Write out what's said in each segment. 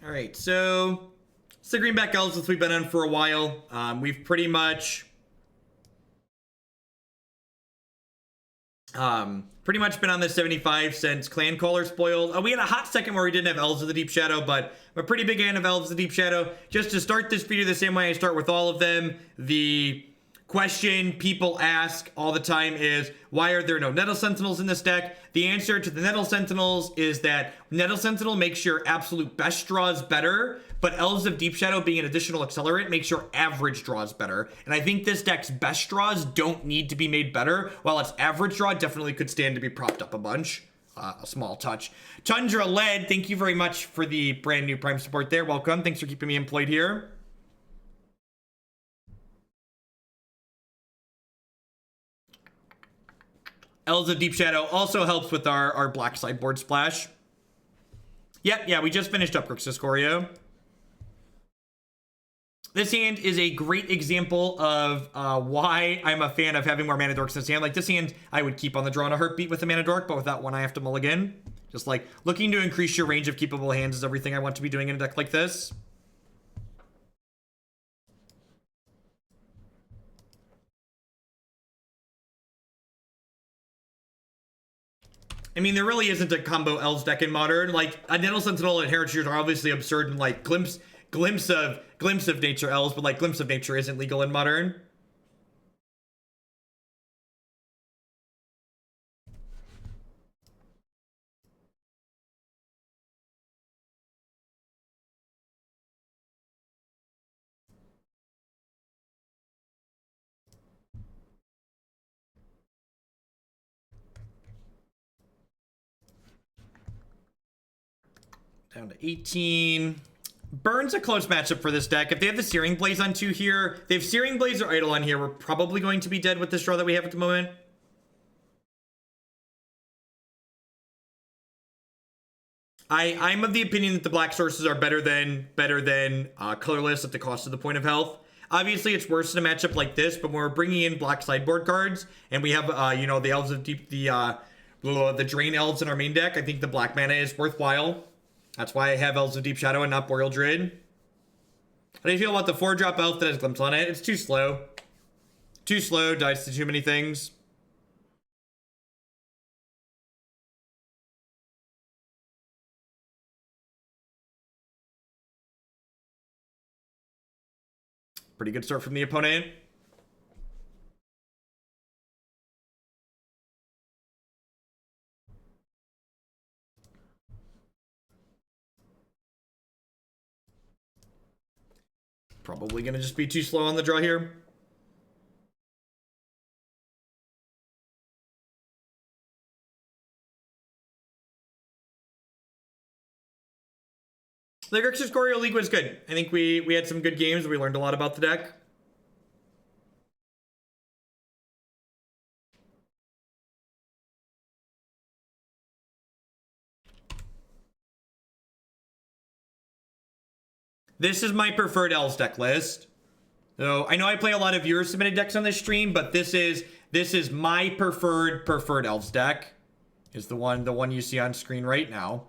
All right, so it's the Greenback Elves that we've been on for a while. We've pretty much been on this 75 since Clancaller spoiled. We had a hot second where we didn't have Elves of the Deep Shadow, but I'm a pretty big fan of Elves of the Deep Shadow. Just to start this video the same way I start with all of them, the question people ask all the time is, why are there no Nettle Sentinels in this deck? The answer to the Nettle Sentinels is that Nettle Sentinel makes your absolute best draws better, but Elves of Deep Shadow being an additional accelerant makes your average draws better. And I think this deck's best draws don't need to be made better, while its average draw definitely could stand to be propped up a bunch. A small touch. Tundra Lead, thank you very much for the brand new Prime support there. Welcome. Thanks for keeping me employed here. Elves of Deep Shadow also helps with our black sideboard splash. Yep, yeah, we just finished up Grixis Scorio. This hand is a great example of why I'm a fan of having more mana dorks in this hand. Like, this hand, I would keep on the draw in a heartbeat with the mana dork, but with that one, I have to mulligan. Just like, looking to increase your range of keepable hands is everything I want to be doing in a deck like this. I mean, there really isn't a combo Elves deck in Modern. Like, a Nettle Sentinel and Heritage Druid are obviously absurd and like glimpse of nature Elves, but like glimpse of nature isn't legal in Modern. Down to 18. Burn's a close matchup for this deck. If they have the Searing Blaze on 2 here, they have Searing Blaze or Idol on here, we're probably going to be dead with this draw that we have at the moment. I'm of the opinion that the black sources are better than colorless at the cost of the point of health. Obviously, it's worse in a matchup like this, but when we're bringing in black sideboard cards and we have, you know, the Elves of Deep, the Drain Elves in our main deck, I think the black mana is worthwhile. That's why I have Elves of Deep Shadow and not Boreal Druid. How do you feel about the 4-drop elf that has Glimpse on it? It's too slow. Too slow, dies to too many things. Pretty good start from the opponent. Probably gonna just be too slow on the draw here. The Grixis Scorio League was good. I think we had some good games. We learned a lot about the deck. This is my preferred Elves deck list. So I know I play a lot of viewer submitted decks on this stream, but this is my preferred Elves deck. Is the one you see on screen right now.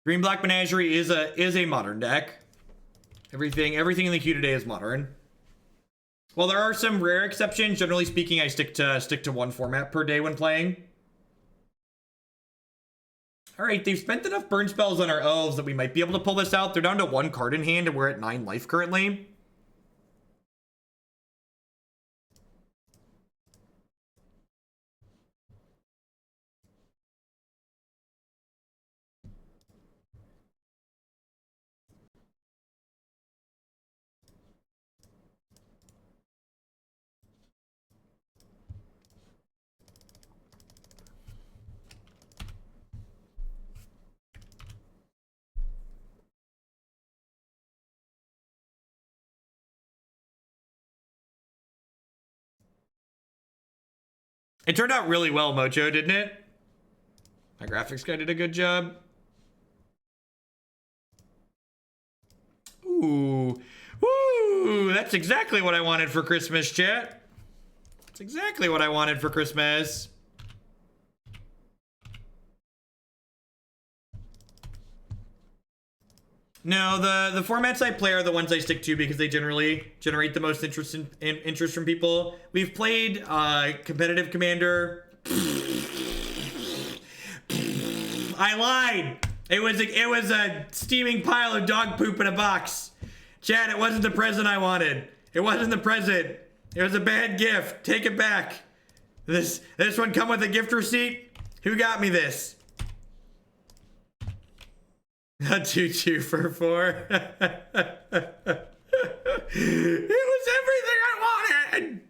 Green Black Menagerie is a modern deck. Everything in the queue today is modern. While there are some rare exceptions, generally speaking, I stick to one format per day when playing. All right, they've spent enough burn spells on our elves that we might be able to pull this out. They're down to 1 card in hand, and we're at 9 life currently. It turned out really well, Mojo, didn't it? My graphics guy did a good job. Ooh. Woo! That's exactly what I wanted for Christmas, chat. That's exactly what I wanted for Christmas. No, the formats I play are the ones I stick to because they generally generate the most interest interest from people. We've played competitive commander. I lied. It was a steaming pile of dog poop in a box. Chad, it wasn't the present I wanted. It wasn't the present. It was a bad gift. Take it back. This one come with a gift receipt? Who got me this? A 2/2 for 4. It was everything I wanted.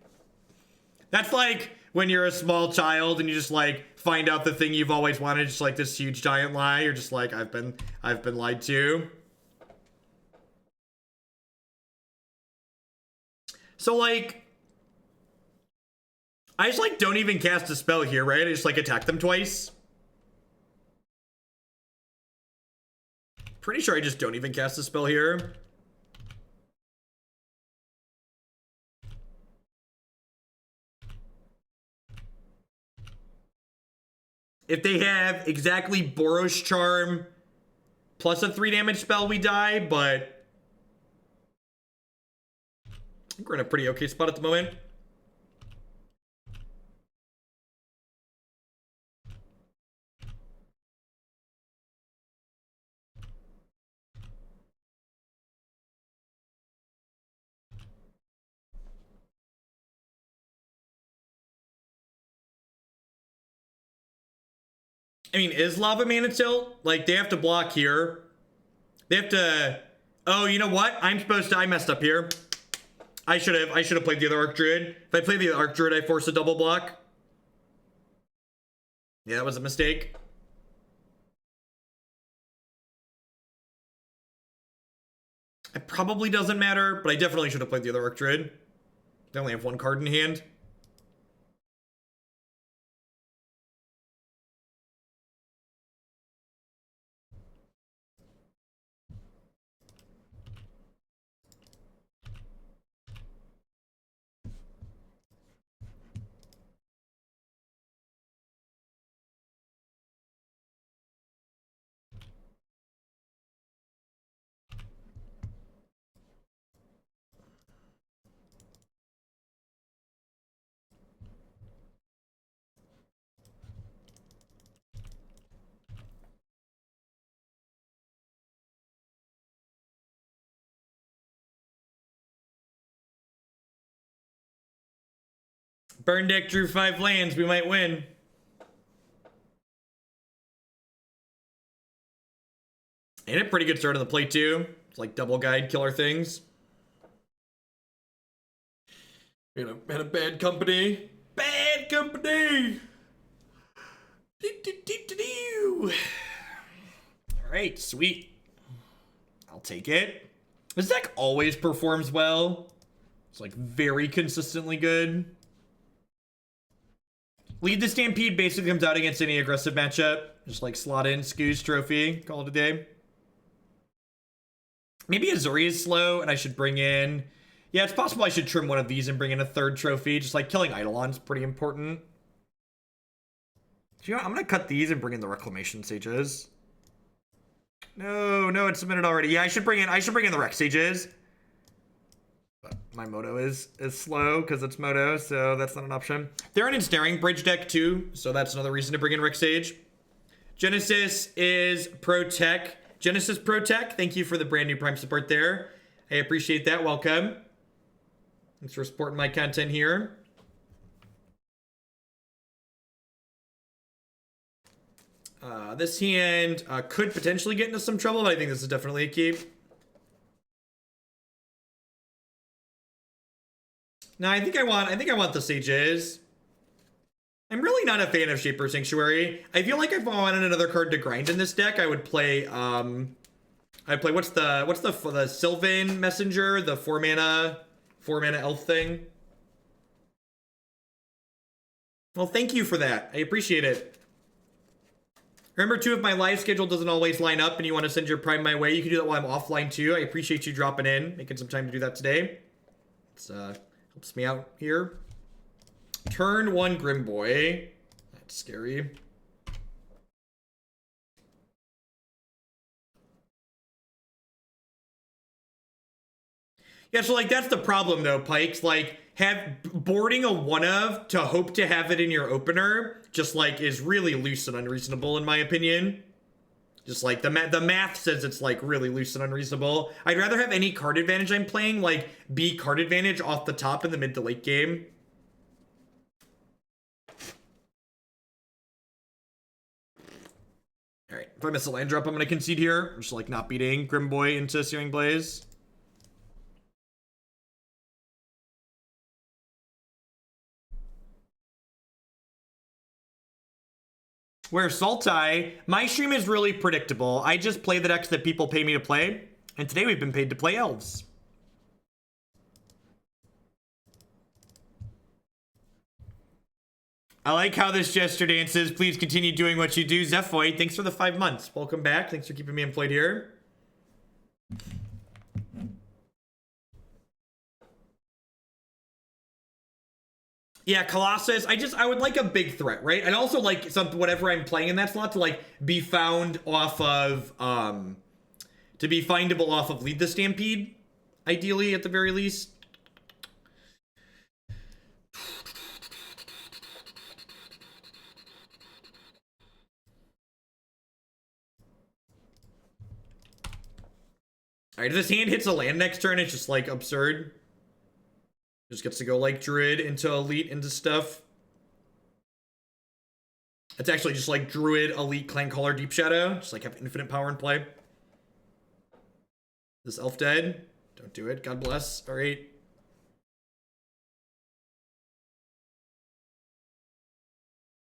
That's like when you're a small child and you just like find out the thing you've always wanted, just like this huge giant lie. You're just like, I've been lied to. So like, I just like don't even cast a spell here, right? I just like attack them twice. Pretty sure I just don't even cast a spell here. If they have exactly Boros Charm plus a 3 damage spell, we die, but I think we're in a pretty okay spot at the moment. I mean, is Lava Mana Tilt? Like, they have to block here. They have to... Oh, you know what? I messed up here. I should have played the other Archdruid. If I played the other Archdruid, I force a double block. Yeah, that was a mistake. It probably doesn't matter, but I definitely should have played the other Archdruid. They only have 1 card in hand. Burn deck drew 5 lands. We might win. And a pretty good start on the play, too. It's like double guide killer things. In a bad company. Bad company! Alright, sweet. I'll take it. This deck always performs well. It's like very consistently good. Lead the Stampede basically comes out against any aggressive matchup. Just like slot in Scoo's trophy. Call it a day. Maybe Ezuri is slow and I should bring in... Yeah, it's possible I should trim one of these and bring in a 3rd trophy. Just like killing Eidolon's pretty important. So, you know, I'm going to cut these and bring in the Reclamation Sages. No, it's submitted already. Yeah, I should bring in the Rec Sages. But my Moto is slow because it's Moto, so that's not an option. They're an Ensnaring Bridge deck too, so that's another reason to bring in Rec Sage. Genesis is Pro Tech. Genesis Pro Tech, thank you for the brand new Prime support there. I appreciate that. Welcome. Thanks for supporting my content here. This hand could potentially get into some trouble, but I think this is definitely a keep. No, I think I want the Sages. I'm really not a fan of Shaper Sanctuary. I feel like if I wanted another card to grind in this deck, I would play what's the Sylvan Messenger, the 4 mana elf thing. Well, thank you for that. I appreciate it. Remember too, if my live schedule doesn't always line up and you want to send your Prime my way, you can do that while I'm offline too. I appreciate you dropping in, making some time to do that today. It's helps me out here. Turn 1 Grimboy. That's scary. Yeah, so like that's the problem though, Pikes. Like boarding a one of to hope to have it in your opener just like is really loose and unreasonable in my opinion. Just like the math says it's like really loose and unreasonable. I'd rather have any card advantage I'm playing like be card advantage off the top in the mid to late game. All right, if I miss a land drop, I'm gonna concede here. I'm just like not beating Grimboy into Searing Blaze. Where Sultai, my stream is really predictable. I just play the decks that people pay me to play. And today we've been paid to play Elves. I like how this gesture dances. Please continue doing what you do. Zephoid, thanks for the 5 months. Welcome back. Thanks for keeping me employed here. Yeah, Colossus. I would like a big threat, right? I'd also like something, whatever I'm playing in that slot, to like be found off of, to be findable off of Lead the Stampede, ideally at the very least. All right, if this hand hits a land next turn, it's just like absurd. Just gets to go like Druid into Elite into stuff. It's actually just like Druid, Elite, Clancaller, Deep Shadow. Just like have infinite power in play. This elf dead. Don't do it. God bless. All right.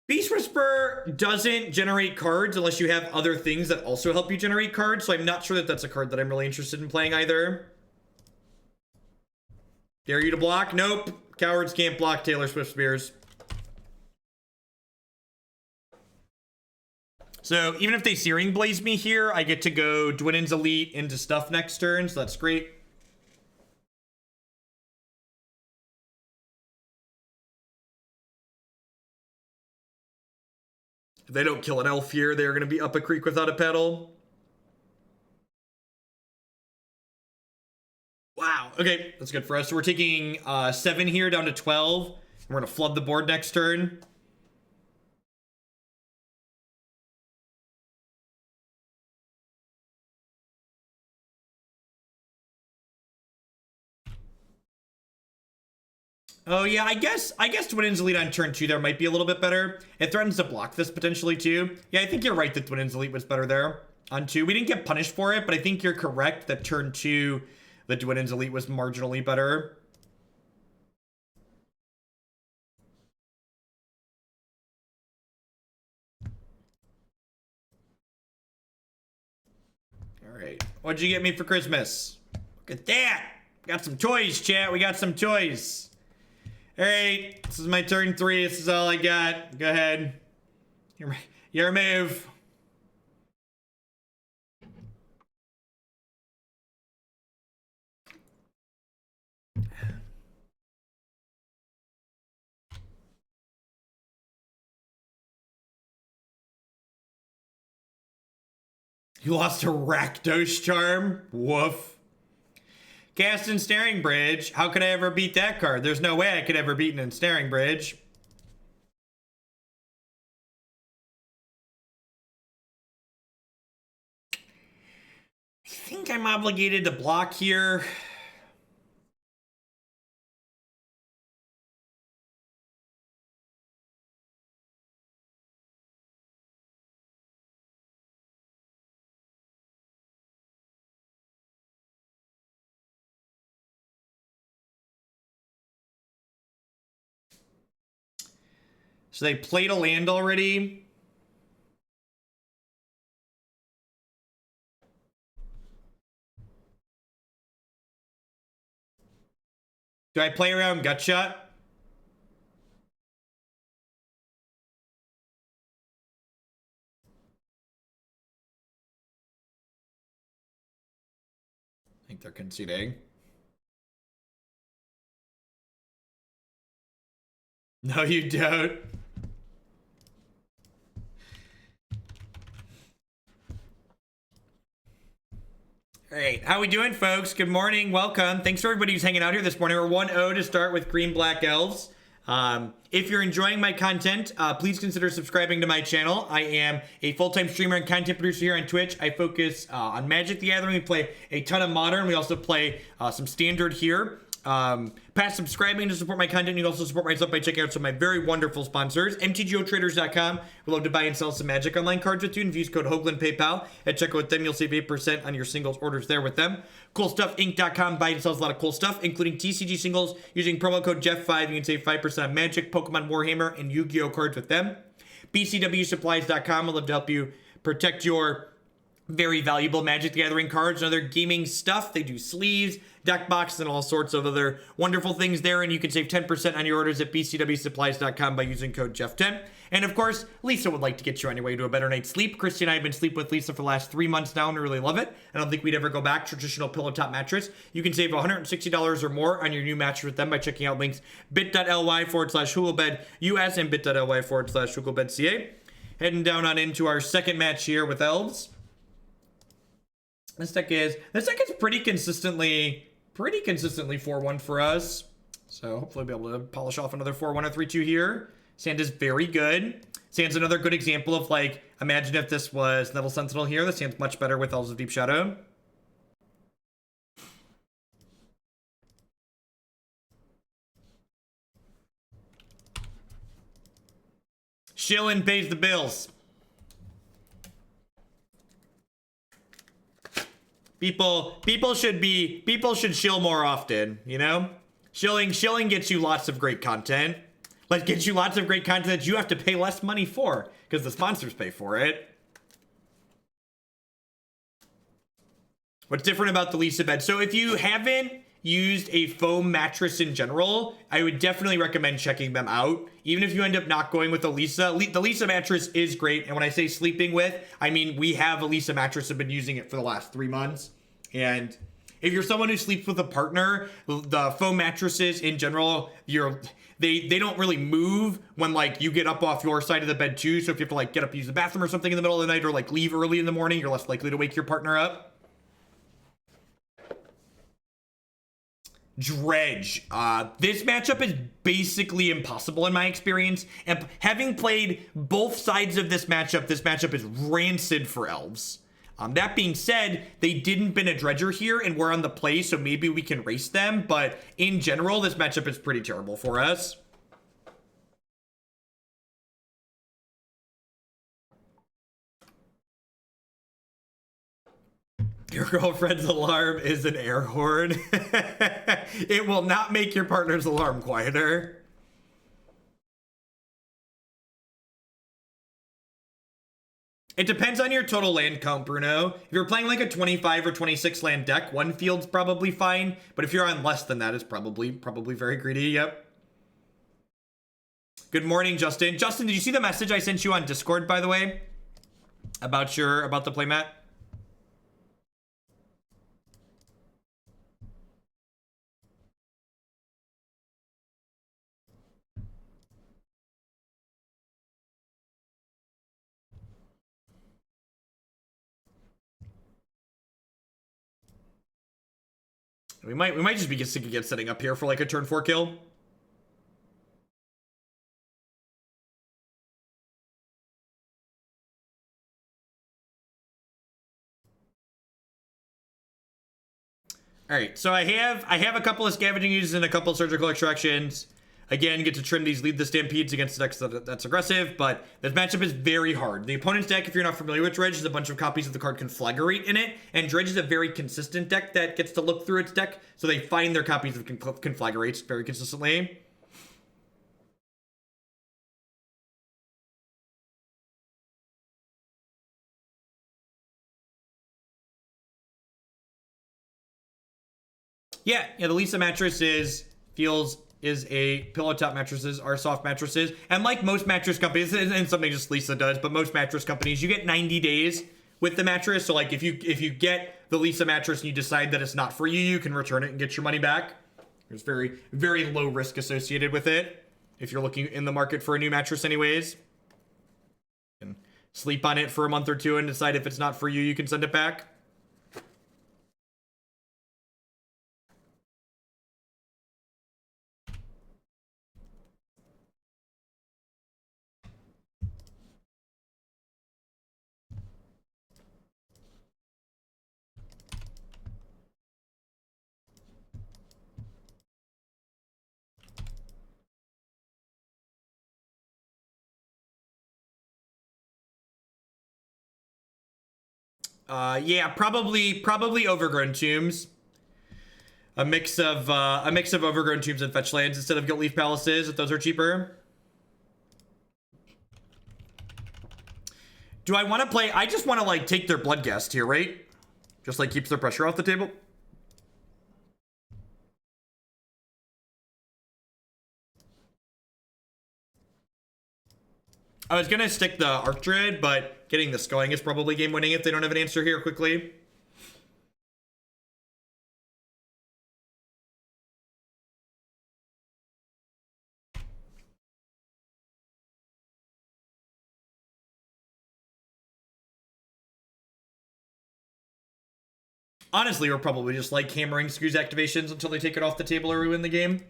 Beast Whisper doesn't generate cards unless you have other things that also help you generate cards. So I'm not sure that that's a card that I'm really interested in playing either. Dare you to block? Nope. Cowards can't block Taylor Swift Spears. So even if they Searing Blaze me here, I get to go Dwynen's Elite into stuff next turn, so that's great. If they don't kill an elf here, they're going to be up a creek without a pedal. Wow. Okay, that's good for us. So we're taking 7 here down to 12. And we're going to flood the board next turn. Oh yeah, I guess Dwynen's Elite on turn 2 there might be a little bit better. It threatens to block this potentially too. Yeah, I think you're right that Dwynen's Elite was better there on 2. We didn't get punished for it, but I think you're correct that turn 2, the Dwynen's Elite was marginally better. All right, what'd you get me for Christmas? Look at that. Got some toys, chat. We got some toys. All right, this is my turn 3. This is all I got. Go ahead. Your move. You lost a Rakdos Charm? Woof. Cast Ensnaring Bridge. How could I ever beat that card? There's no way I could ever beat an Ensnaring Bridge. I think I'm obligated to block here. So they played a land already. Do I play around Gutshot? I think they're conceding. No, you don't. All right, how we doing, folks? Good morning, welcome. Thanks for everybody who's hanging out here this morning. We're 1-0 to start with Green Black Elves. If you're enjoying my content, please consider subscribing to my channel. I am a full-time streamer and content producer here on Twitch. I focus on Magic the Gathering. We play a ton of Modern. We also play some Standard here. Past subscribing to support my content. You can also support myself by checking out some of my very wonderful sponsors. MTGOtraders.com. We'd love to buy and sell some Magic Online cards with you. And if you use code Hoagland PayPal at checkout with them, you'll save 8% on your singles orders there with them. CoolStuffInc.com. Buy and sells a lot of cool stuff, including TCG singles. Using promo code Jeff5, you can save 5% on Magic, Pokemon, Warhammer, and Yu-Gi-Oh cards with them. BCWSupplies.com. I'd love to help you protect your very valuable Magic the Gathering cards and other gaming stuff. They do sleeves, deck boxes, and all sorts of other wonderful things there. And you can save 10% on your orders at bcwsupplies.com by using code Jeff10. And of course, Lisa would like to get you on your way to a better night's sleep. Christy and I have been sleeping with Lisa for the last 3 months now and really love it. I don't think we'd ever go back to traditional pillow top mattress. You can save $160 or more on your new mattress with them by checking out links bit.ly/HugelbedUS and bit.ly/HugelbedCA. Heading down on into our second match here with Elves. This deck is pretty consistently 4-1 for us. So hopefully we'll be able to polish off another 4-1 or 3-2 here. Sand is very good. Sand's another good example of, like, imagine if this was Nettle Sentinel here. The Sand's much better with Elves of Deep Shadow. Shillin pays the bills. People should shill more often, you know? Shilling gets you lots of great content. Like, gets you lots of great content that you have to pay less money for, because the sponsors pay for it. What's different about the Lisa bed? So if you haven't used a foam mattress in general, I would definitely recommend checking them out. Even if you end up not going with the Lisa mattress is great. And when I say sleeping with, I mean we have a Lisa mattress. I've been using it for the last 3 months. And if you're someone who sleeps with a partner, the foam mattresses in general, they don't really move when, like, you get up off your side of the bed too. So if you have to, like, get up to use the bathroom or something in the middle of the night, or, like, leave early in the morning, you're less likely to wake your partner up. Dredge. This matchup is basically impossible in my experience. And having played both sides of this matchup is rancid for Elves. That being said, they didn't bin a Dredger here and we're on the play, so maybe we can race them. But in general, this matchup is pretty terrible for us. Your girlfriend's alarm is an air horn. It will not make your partner's alarm quieter. It depends on your total land count, Bruno. If you're playing like a 25 or 26 land deck, one field's probably fine. But if you're on less than that, it's probably very greedy. Yep. Good morning, Justin. Justin, did you see the message I sent you on Discord, by the way? About the playmat? We might just be setting up here for like a turn 4 kill. All right, so I have a couple of Scavenging Oozes and a couple of Surgical Extractions. Again, get to trim these Lead the Stampedes against decks that's aggressive, but this matchup is very hard. The opponent's deck, if you're not familiar with Dredge, is a bunch of copies of the card Conflagrate in it, and Dredge is a very consistent deck that gets to look through its deck, so they find their copies of Conflagrates very consistently. Yeah, the Lisa mattress is a pillow top mattresses are soft mattresses. And like most mattress companies, and something just Lisa does, but most mattress companies, you get 90 days with the mattress. So like if you get the Lisa mattress and you decide that it's not for you, you can return it and get your money back. There's very, very low risk associated with it if you're looking in the market for a new mattress anyways. You can sleep on it for a month or two and decide if it's not for you, you can send it back. Yeah, probably Overgrown Tombs. A mix of Overgrown Tombs and Fetch Lands instead of Gilt-Leaf Palaces, if those are cheaper. Do I want to play? I just want to, like, take their Bloodghast here, right? Just, like, keeps their pressure off the table. I was gonna stick the Archdruid, but getting this going is probably game-winning if they don't have an answer here quickly. Honestly, we're probably just like hammering Scooze activations until they take it off the table or we win the game.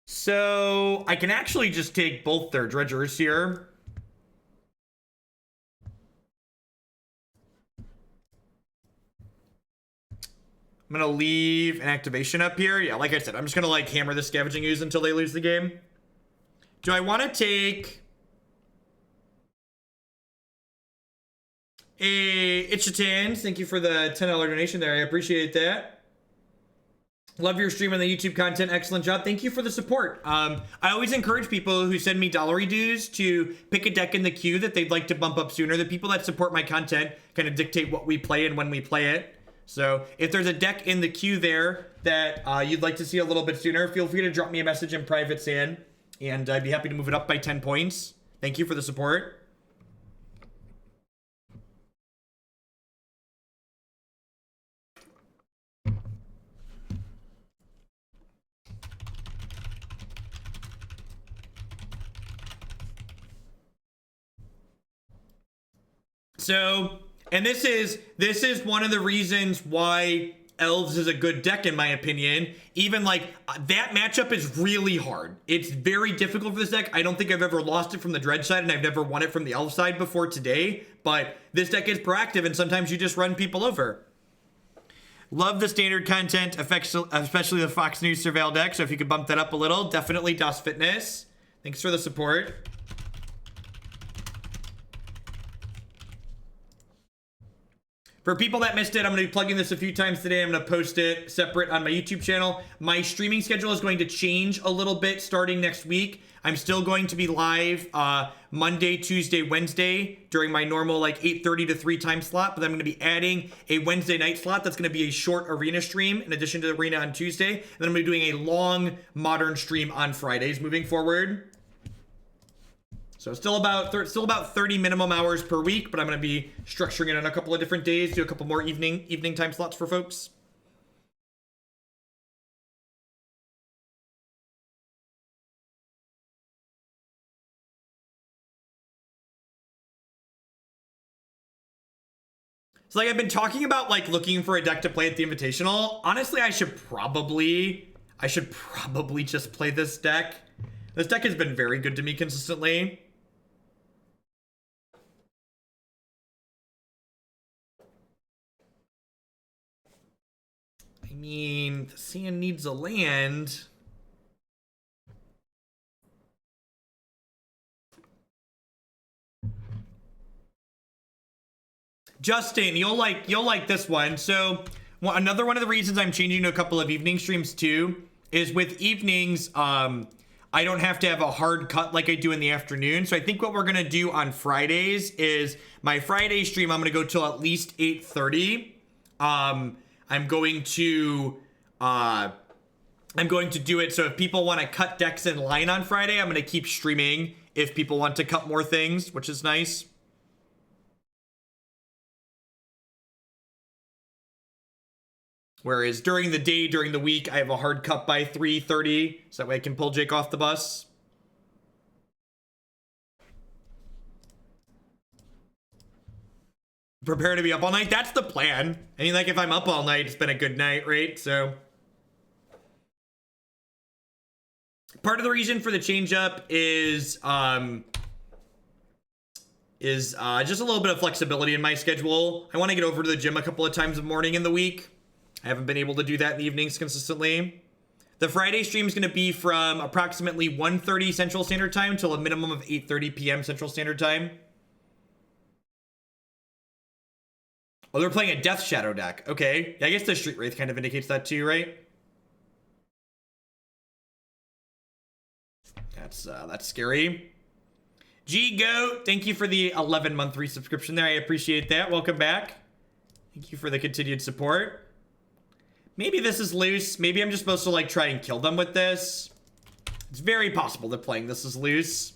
So I can actually just take both their dredgers here. I'm gonna leave an activation up here. Yeah, like I said, I'm just gonna like hammer the Scavenging Ooze until they lose the game. Do I want to take a Itchitans? Thank you for the $10 donation there. I appreciate that. Love your stream and the YouTube content. Excellent job. Thank you for the support. I always encourage people who send me dollary dues to pick a deck in the queue that they'd like to bump up sooner. The people that support my content kind of dictate what we play and when we play it. So if there's a deck in the queue there that you'd like to see a little bit sooner, feel free to drop me a message in private, San, and I'd be happy to move it up by 10 points. Thank you for the support. So, and this is one of the reasons why Elves is a good deck in my opinion. Even like that matchup is really hard. It's very difficult for this deck. I don't think I've ever lost it from the Dredge side and I've never won it from the Elf side before today, but this deck is proactive and sometimes you just run people over. Love the standard content, especially the Fox News Surveil deck, so if you could bump that up a little, definitely Das Fitness. Thanks for the support. For people that missed it, I'm going to be plugging this a few times today. I'm going to post it separate on my YouTube channel. My streaming schedule is going to change a little bit starting next week. I'm still going to be live Monday, Tuesday, Wednesday during my normal like 8:30 to 3 time slot, but I'm going to be adding a Wednesday night slot that's going to be a short arena stream in addition to the arena on Tuesday. And then I'm going to be doing a long modern stream on Fridays moving forward. So still about 30 minimum hours per week, but I'm going to be structuring it on a couple of different days, do a couple more evening time slots for folks. So like I've been talking about like looking for a deck to play at the Invitational. Honestly, I should probably just play this deck. This deck has been very good to me consistently. I mean, the Sand needs a land. Justin, you'll like this one. So another one of the reasons I'm changing to a couple of evening streams too is with evenings, I I don't have to have a hard cut like I do in the afternoon. So I think what we're going to do on Fridays is my Friday stream, I'm going to go till at least 8:30. I'm going to do it so if people want to cut decks in line on Friday, I'm going to keep streaming if people want to cut more things, which is nice. Whereas during the day, during the week, I have a hard cut by 3:30, so that way I can pull Jake off the bus. Prepare to be up all night. That's the plan. I mean, like, if I'm up all night, it's been a good night, right? So part of the reason for the change up is just a little bit of flexibility in my schedule. I want to get over to the gym a couple of times a morning in the week. I haven't been able to do that in the evenings consistently. The Friday stream is going to be from approximately 1:30 Central Standard Time till a minimum of 8:30 p.m. Central Standard Time. Oh, they're playing a Death Shadow deck. Okay. Yeah, I guess the Street Wraith kind of indicates that too, right? That's scary. G-Goat, thank you for the 11-month resubscription there. I appreciate that. Welcome back. Thank you for the continued support. Maybe this is loose. Maybe I'm just supposed to, like, try and kill them with this. It's very possible that playing this is loose.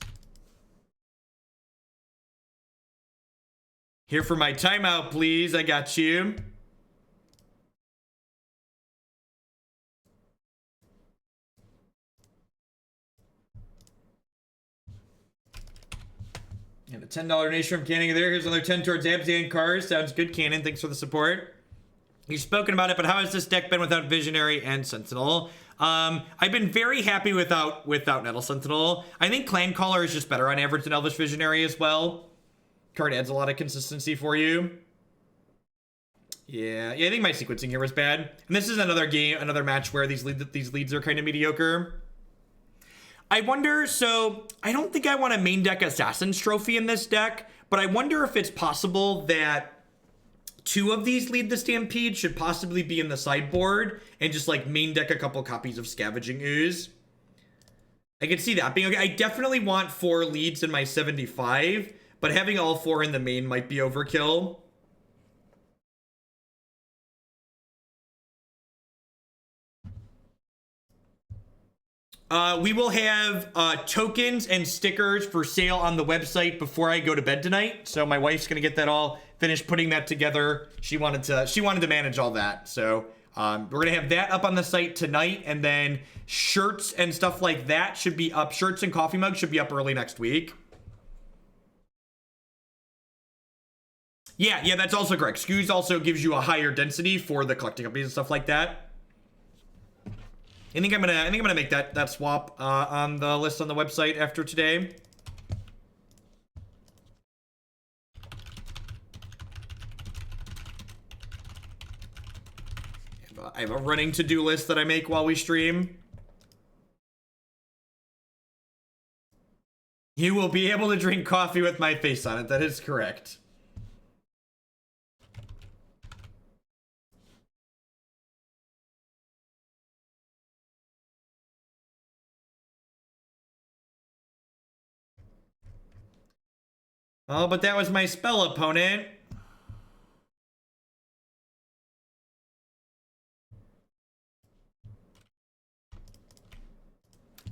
Here for my timeout, please. I got you. And a $10 donation from Canning there. Here's another 10 towards Abzan Cars. Sounds good, Cannon. Thanks for the support. You've spoken about it, but how has this deck been without Visionary and Sentinel? I've been very happy without Nettle Sentinel. I think Clancaller is just better on average than Elvish Visionary as well. Card adds a lot of consistency for you. Yeah, I think my sequencing here was bad. And this is another game, another match where these leads are kind of mediocre. I wonder, so I don't think I want to main deck Assassin's Trophy in this deck, but I wonder if it's possible that two of these Lead the Stampede should possibly be in the sideboard and just like main deck a couple copies of Scavenging Ooze. I can see that being okay. I definitely want 4 leads in my 75, but having all 4 in the main might be overkill. We will have tokens and stickers for sale on the website before I go to bed tonight. So my wife's gonna get that all finished putting that together. She wanted to manage all that. So we're gonna have that up on the site tonight, and then shirts and stuff like that should be up. Shirts and coffee mugs should be up early next week. Yeah, that's also correct. SKUs also gives you a higher density for the collecting companies and stuff like that. I think I'm gonna make that swap on the list on the website after today. I have a running to-do list that I make while we stream. You will be able to drink coffee with my face on it. That is correct. Oh, but that was my spell opponent.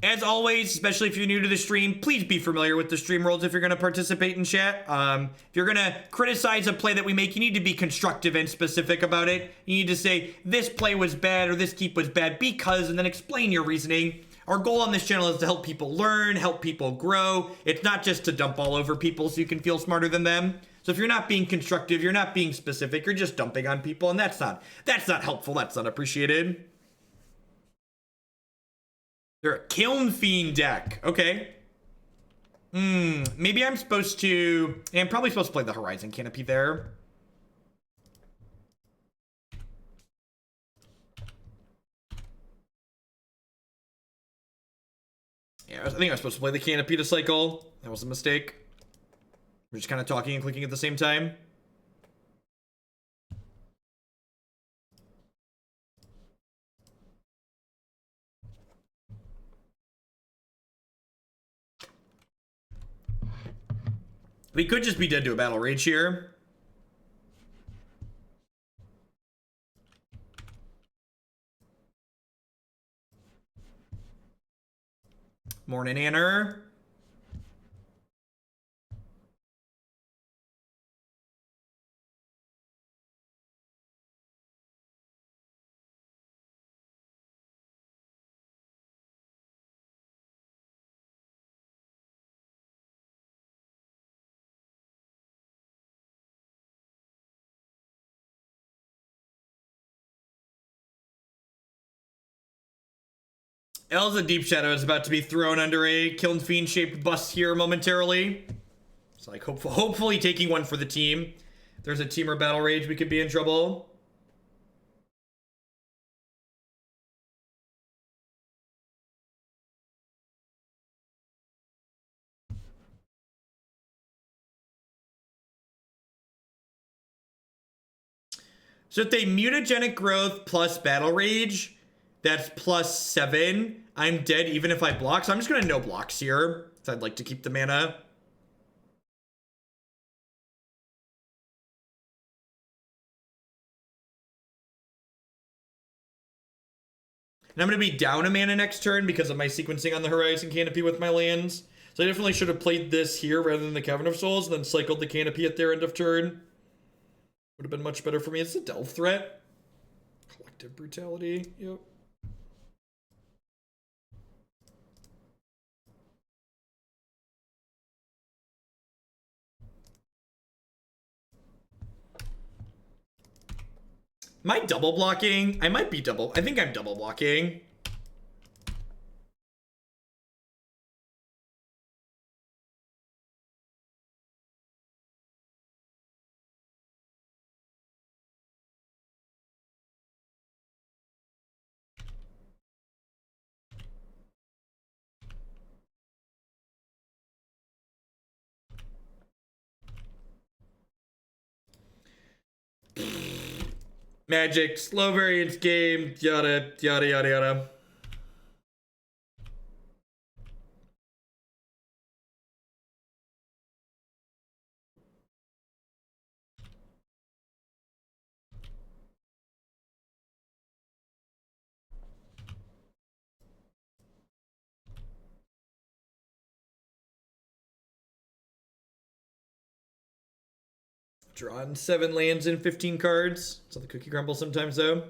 As always, especially if you're new to the stream, please be familiar with the stream rules if you're going to participate in chat. If you're going to criticize a play that we make, you need to be constructive and specific about it. You need to say, this play was bad or this keep was bad because, and then explain your reasoning. Our goal on this channel is to help people learn, help people grow. It's not just to dump all over people so you can feel smarter than them. So if you're not being constructive, you're not being specific, you're just dumping on people, and that's not helpful, that's not appreciated. They're a Kiln Fiend deck. Okay. Maybe I'm supposed to... I'm probably supposed to play the Horizon Canopy there. Yeah, I think I was supposed to play the Canopy to cycle. That was a mistake. We're just kind of talking and clicking at the same time. We could just be dead to a Battle Rage here. Morning, Anner. Elves of Deep Shadow is about to be thrown under a Kiln Fiend shaped bus here momentarily. It's like hopefully taking one for the team. If there's a team or Battle Rage, we could be in trouble. So if they Mutagenic Growth plus Battle Rage, that's +7. I'm dead even if I block. So I'm just going to no blocks here. So I'd like to keep the mana. And I'm going to be down a mana next turn because of my sequencing on the Horizon Canopy with my lands. So I definitely should have played this here rather than the Cavern of Souls and then cycled the Canopy at their end of turn. Would have been much better for me. It's a Delve threat. Collective Brutality. Yep. Am I double blocking? I might be double. I think I'm double blocking. Magic, slow variance game, yada, yada, yada, yada. Drawn 7 lands and 15 cards. It's on the cookie crumble sometimes, though.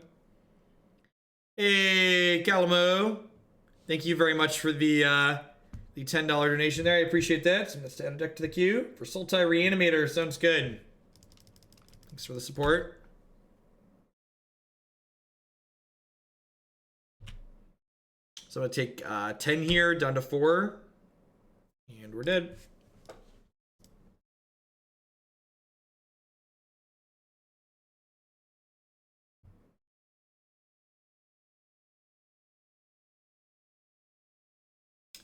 Hey, Calamo. Thank you very much for the $10 donation there. I appreciate that. So let's add a deck to the queue. For Sultai Reanimator, sounds good. Thanks for the support. So I'm going to take 10 here, down to 4. And we're dead.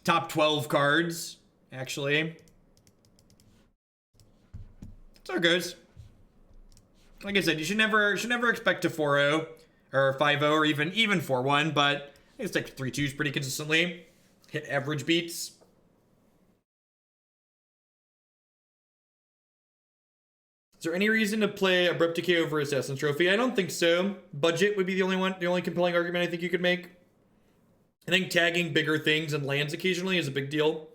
Top 12 cards, actually. That's how it goes. Like I said, you should never expect a 4-0 or 5-0 or even 4-1, but it's like 3-2s pretty consistently. Hit average beats. Is there any reason to play Abrupt Decay over Assassin Trophy? I don't think so. Budget would be the only compelling argument I think you could make. I think tagging bigger things and lands occasionally is a big deal.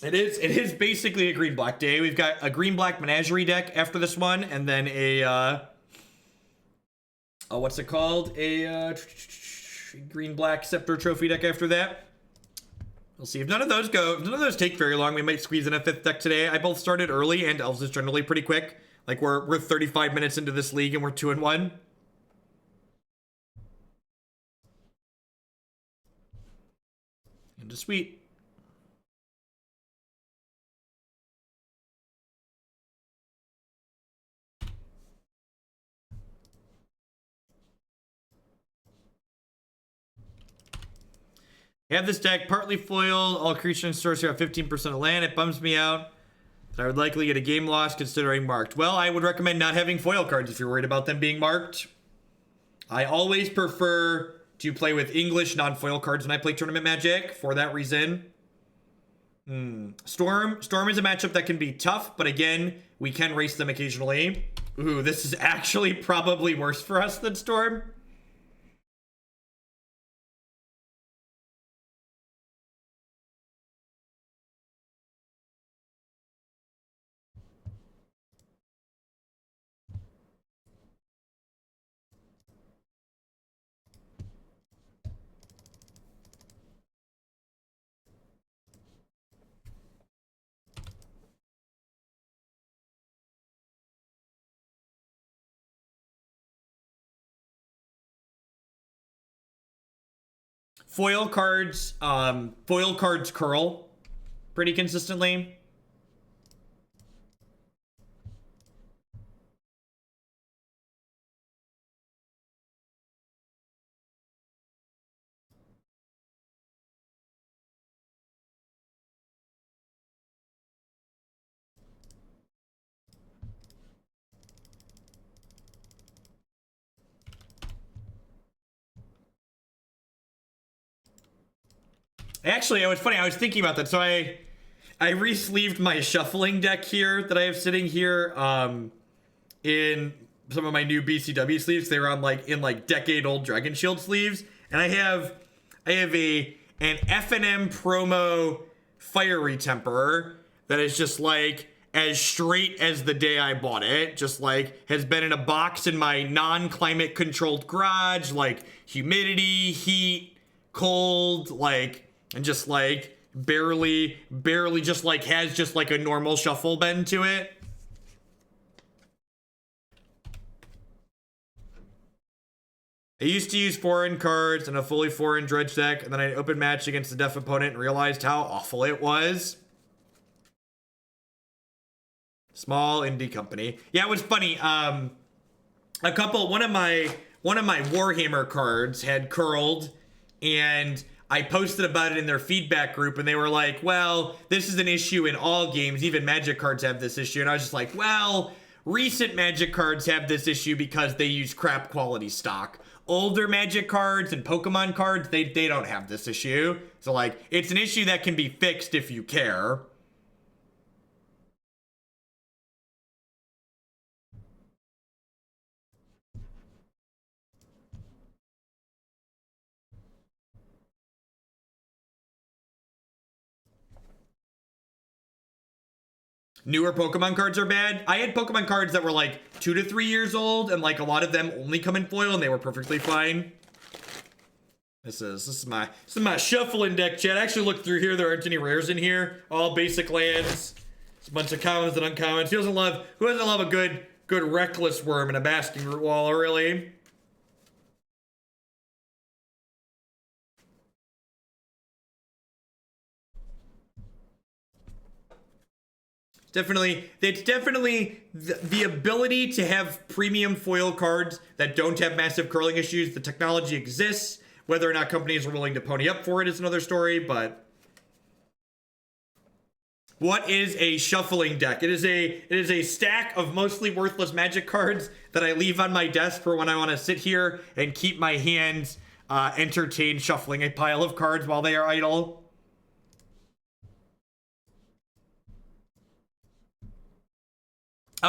It is basically a green-black day. We've got a green-black Menagerie deck after this one, and then a, what's it called? A green-black Scepter Trophy deck after that. We'll see if none of those take very long. We might squeeze in a 5th deck today. I both started early, and Elves is generally pretty quick. Like we're 35 minutes into this league, and we're 2-1. And a sweet. I have this deck partly foiled. All creatures and sorcery have 15% of land. It bums me out. I would likely get a game loss considering marked. Well, I would recommend not having foil cards if you're worried about them being marked. I always prefer to play with English non-foil cards when I play tournament Magic for that reason. Storm is a matchup that can be tough, but again, we can race them occasionally. Ooh, this is actually probably worse for us than Storm. Foil cards curl pretty consistently. Actually, it was funny. I was thinking about that. So I re-sleeved my shuffling deck here that I have sitting here in some of my new BCW sleeves. They were on in decade-old Dragon Shield sleeves, and I have an F&M promo Fiery Temper that is just like as straight as the day I bought it. Just like has been in a box in my non-climate controlled garage, like humidity, heat, cold, and just barely just has just a normal shuffle bend to it. I used to use foreign cards in a fully foreign Dredge deck, and then I opened match against a deaf opponent and realized how awful it was. Small indie company. Yeah, it was funny. One of my Warhammer cards had curled, and I posted about it in their feedback group, and they were like, well, this is an issue in all games. Even Magic cards have this issue. And I was just like, well, recent Magic cards have this issue because they use crap quality stock. Older Magic cards and Pokemon cards, they don't have this issue. So, it's an issue that can be fixed if you care. Newer Pokemon cards are bad. I had Pokemon cards that were 2 to 3 years old, and a lot of them only come in foil, and they were perfectly fine. This is my shuffling deck, chat. I actually looked through here. There aren't any rares in here. All basic lands. It's a bunch of commons and uncommons. Who doesn't love a good Reckless Worm and a Basking Root Wall, really? It's definitely the ability to have premium foil cards that don't have massive curling issues. The technology exists. Whether or not companies are willing to pony up for it is another story, but what is a shuffling deck? It is a stack of mostly worthless Magic cards that I leave on my desk for when I want to sit here and keep my hands entertained shuffling a pile of cards while they are idle.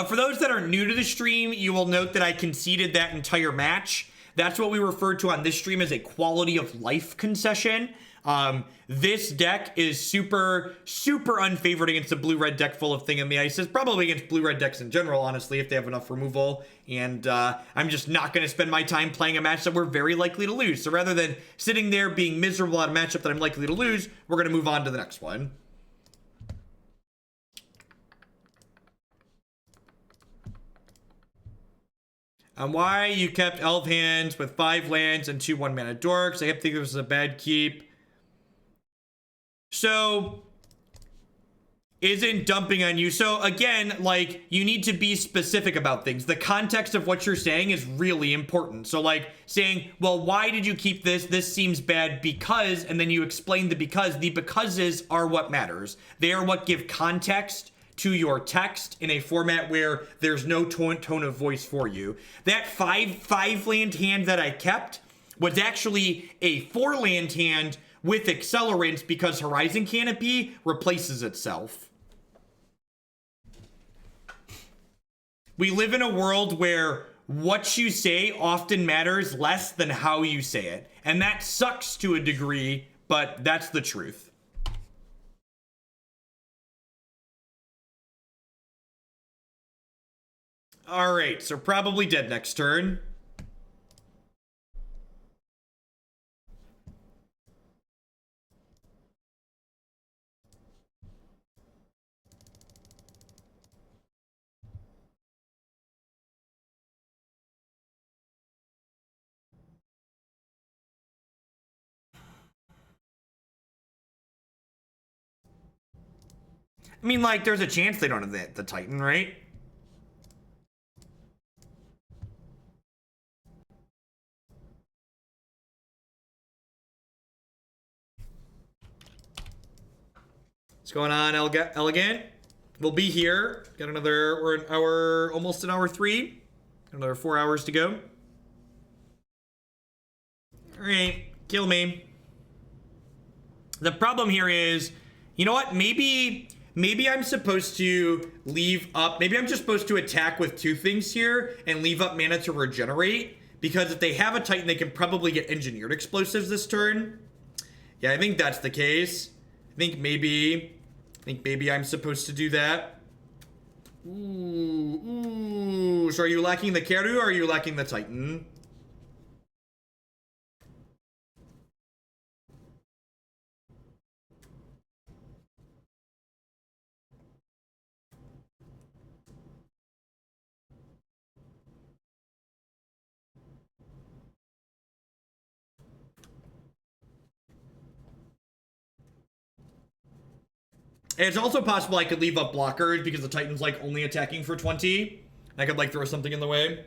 For those that are new to the stream, you will note that I conceded that entire match. That's what we refer to on this stream as a quality of life concession. This deck is super, super unfavored against a blue-red deck full of Thing in the Ices. Probably against blue-red decks in general, honestly, if they have enough removal. And I'm just not going to spend my time playing a match that we're very likely to lose. So rather than sitting there being miserable at a matchup that I'm likely to lose, we're going to move on to the next one. Why you kept Elf Hands with 5 lands and 2 1-mana dorks. I kept thinking this was a bad keep. So, isn't dumping on you. So, again, you need to be specific about things. The context of what you're saying is really important. So, saying, well, why did you keep this? This seems bad because, and then you explain the because. The becauses are what matters. They are what give context to your text in a format where there's no tone of voice for you. That 5 land hand that I kept was actually a 4-land hand with accelerants because Horizon Canopy replaces itself. We live in a world where what you say often matters less than how you say it. And that sucks to a degree, but that's the truth. All right, so probably dead next turn. I mean, like, there's a chance they don't have the Titan, right? What's going on, Elegant? We'll be here. Got another, we're an hour, almost an hour 3. Got another 4 hours to go. All right, kill me. The problem here is, you know what? Maybe I'm supposed to leave up. Maybe I'm just supposed to attack with 2 things here and leave up mana to regenerate. Because if they have a Titan, they can probably get engineered explosives this turn. Yeah, I think that's the case. I think maybe I'm supposed to do that. Ooh. So are you lacking the Keru or are you lacking the Titan? And it's also possible I could leave up blockers because the Titan's like only attacking for 20. I could like throw something in the way.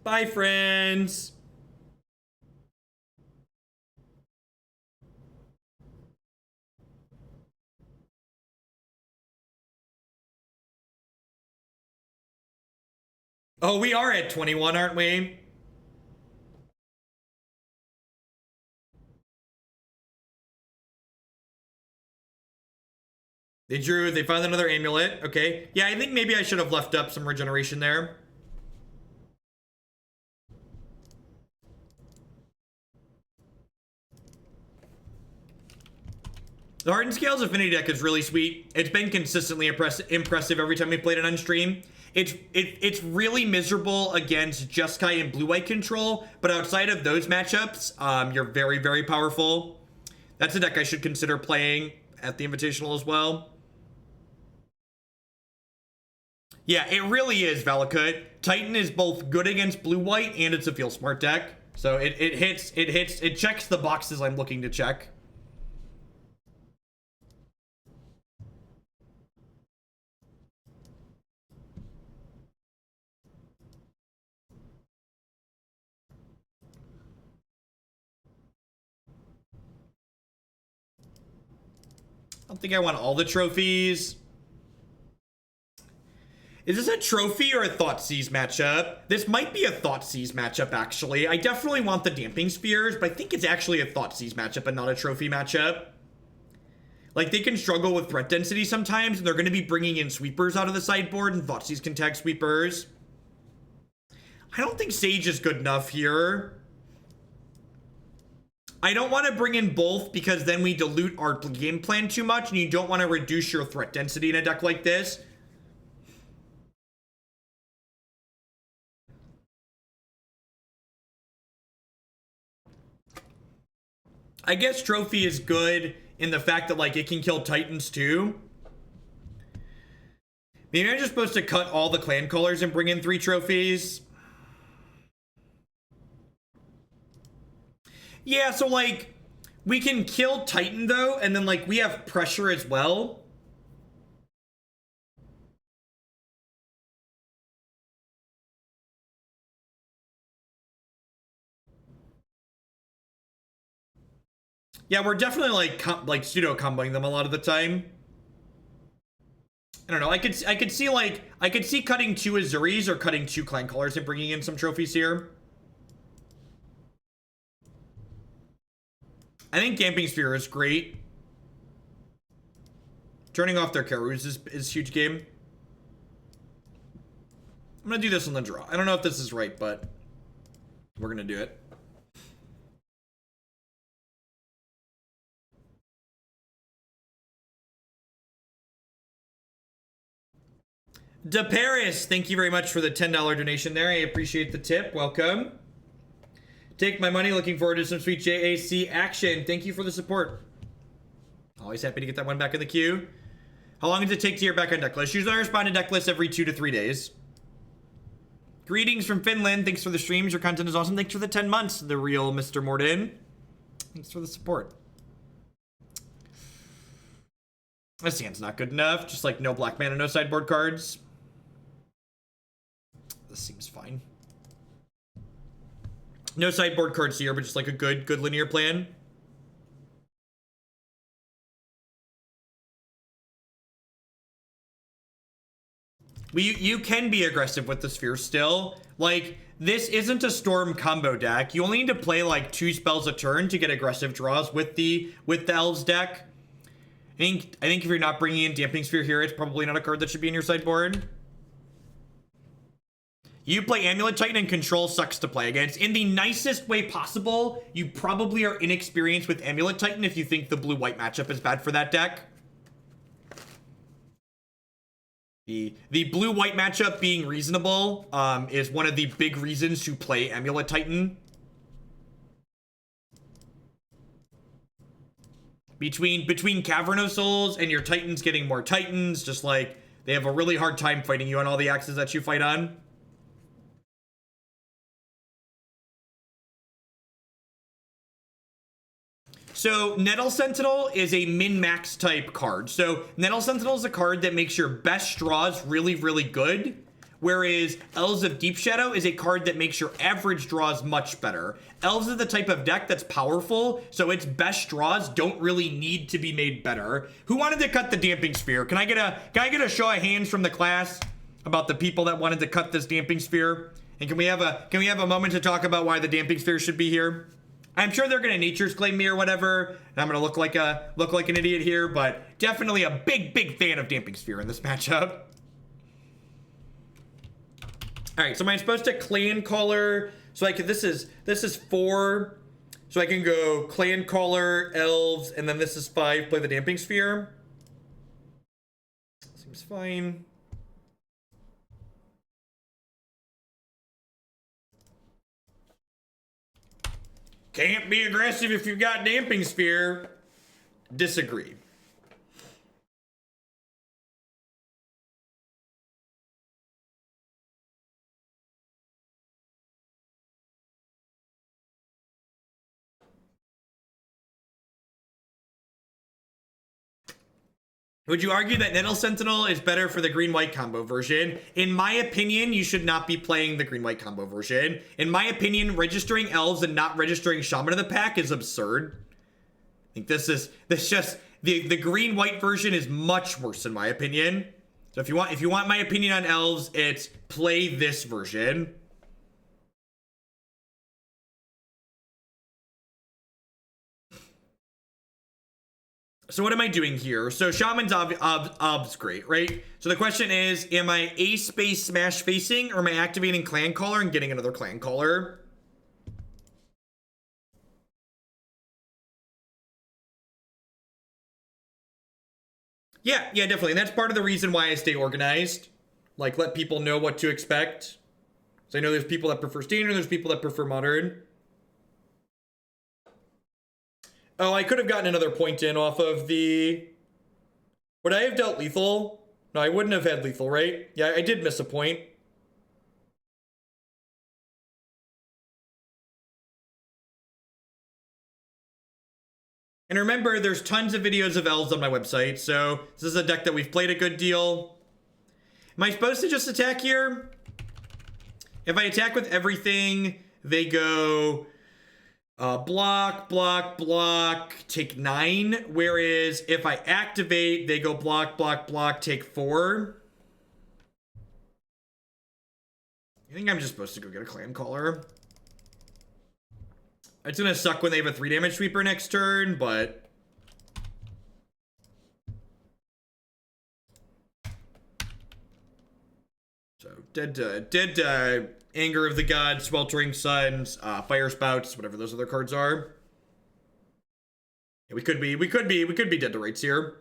Bye, friends. Oh, we are at 21, aren't we? They found another amulet. Okay. Yeah, I think maybe I should have left up some regeneration there. The Hardened Scales Affinity deck is really sweet. It's been consistently impressive every time we played it on stream. It's really miserable against Jeskai and blue-white control, but outside of those matchups, you're very, very powerful. That's a deck I should consider playing at the Invitational as well. Yeah, it really is, Valakut. Titan is both good against blue-white and it's a feel smart deck. So it checks the boxes I'm looking to check. I don't think I want all the trophies. Is this a trophy or a Thoughtseize matchup? This might be a Thoughtseize matchup, actually. I definitely want the Damping Spheres, but I think it's actually a Thoughtseize matchup and not a trophy matchup. Like, they can struggle with threat density sometimes, and they're going to be bringing in sweepers out of the sideboard, and Thoughtseize can tag sweepers. I don't think Sage is good enough here. I don't want to bring in both because then we dilute our game plan too much, and you don't want to reduce your threat density in a deck like this. I guess Trophy is good in the fact that, like, it can kill Titans too. Maybe I'm just supposed to cut all the Clancolors and bring in 3 trophies. Yeah, so, like, we can kill Titan, though, and then, like, we have pressure as well. Yeah, we're definitely like pseudo comboing them a lot of the time. I don't know. I could see cutting 2 Ezuris or cutting 2 Clancallers and bringing in some trophies here. I think Damping Sphere is great. Turning off their Karus is huge game. I'm gonna do this on the draw. I don't know if this is right, but we're gonna do it. De Paris, thank you very much for the $10 donation there. I appreciate the tip. Welcome. Take my money. Looking forward to some sweet JAC action. Thank you for the support. Always happy to get that one back in the queue. How long does it take to hear back on decklist? Usually I respond to decklist every 2 to 3 days. Greetings from Finland. Thanks for the streams. Your content is awesome. Thanks for the 10 months, the real Mr. Morden. Thanks for the support. This hand's not good enough. Just like no black mana, no sideboard cards. This seems fine. No sideboard cards here, but just like a good linear plan. You can be aggressive with the Sphere still. Like, this isn't a Storm combo deck. You only need to play like 2 spells a turn to get aggressive draws with the Elves deck. I think if you're not bringing in Damping Sphere here, it's probably not a card that should be in your sideboard. You play Amulet Titan and Control sucks to play against. In the nicest way possible, you probably are inexperienced with Amulet Titan if you think the blue-white matchup is bad for that deck. The blue-white matchup being reasonable is one of the big reasons to play Amulet Titan. Between Cavern of Souls and your Titans getting more Titans, just like they have a really hard time fighting you on all the axes that you fight on. So Nettle Sentinel is a min-max type card. So Nettle Sentinel is a card that makes your best draws really, really good. Whereas Elves of Deep Shadow is a card that makes your average draws much better. Elves is the type of deck that's powerful, so its best draws don't really need to be made better. Who wanted to cut the Damping Sphere? Can I get a show of hands from the class about the people that wanted to cut this Damping Sphere? And can we have a moment to talk about why the Damping Sphere should be here? I'm sure they're gonna Nature's Claim me or whatever, and I'm gonna look like an idiot here, but definitely a big fan of Damping Sphere in this matchup. All right, so am I supposed to Clancaller? So this is 4. So I can go Clancaller, Elves, and then this is 5. Play the Damping Sphere. Seems fine. Can't be aggressive if you've got Damping Sphere. Disagree. Would you argue that Nettle Sentinel is better for the green-white combo version? In my opinion, you should not be playing the green-white combo version. In my opinion, registering Elves and not registering Shaman in the pack is absurd. I think this just the green-white version is much worse in my opinion. So if you want my opinion on Elves, it's play this version. So what am I doing here? So Shaman's ob's great, right? So the question is, am I A-space smash facing, or am I activating Clancaller and getting another Clancaller? Yeah, definitely. And that's part of the reason why I stay organized. Like, let people know what to expect. So I know there's people that prefer standard, there's people that prefer modern. Oh, I could have gotten another point in off of the... Would I have dealt lethal? No, I wouldn't have had lethal, right? Yeah, I did miss a point. And remember, there's tons of videos of Elves on my website, so this is a deck that we've played a good deal. Am I supposed to just attack here? If I attack with everything, they go... Block, block, block, take 9. Whereas if I activate, they go block, block, block, take 4. I think I'm just supposed to go get a Clancaller. It's gonna suck when they have a 3 damage sweeper next turn, but... So, dead Anger of the Gods, Sweltering Suns, Fire Spouts, whatever those other cards are. Yeah, we could be dead to rights here.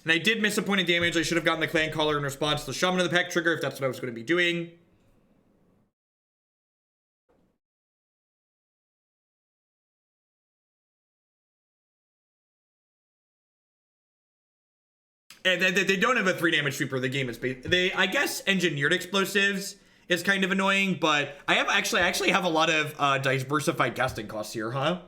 And I did miss a point of damage. I should have gotten the Clancaller in response to the Shaman of the Pack trigger if that's what I was going to be doing. And they don't have a 3 damage sweeper. The game is I guess engineered explosives is kind of annoying, but I actually have a lot of diversified casting costs here, huh?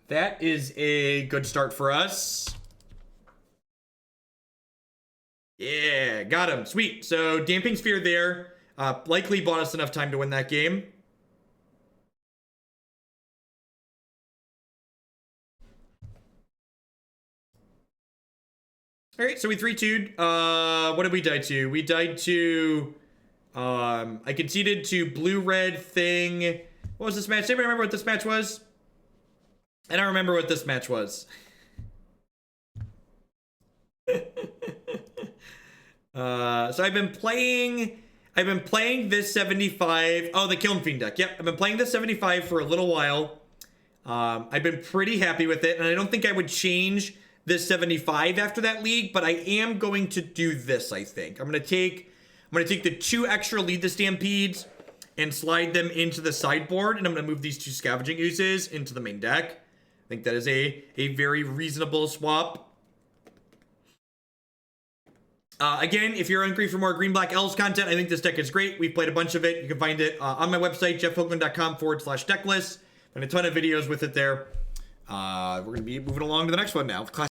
That is a good start for us. Yeah, got him. Sweet. So Damping Sphere there. Likely bought us enough time to win that game. All right, so we 3-2'd. What did we die to? We died to... I conceded to blue-red thing. What was this match? Does anybody remember what this match was? I don't remember what this match was. So I've been playing this 75. Oh, the Kiln Fiend deck. Yep, I've been playing this 75 for a little while. I've been pretty happy with it, and I don't think I would change this 75 after that league, but I am going to do this, I think. I'm gonna take the 2 extra Lead the Stampedes and slide them into the sideboard, and I'm gonna move these 2 Scavenging Oozes into the main deck. I think that is a very reasonable swap. Again, if you're hungry for more Green-Black Elves content, I think this deck is great. We've played a bunch of it. You can find it on my website, jeffhoagland.com/decklist. And a ton of videos with it there. We're going to be moving along to the next one now.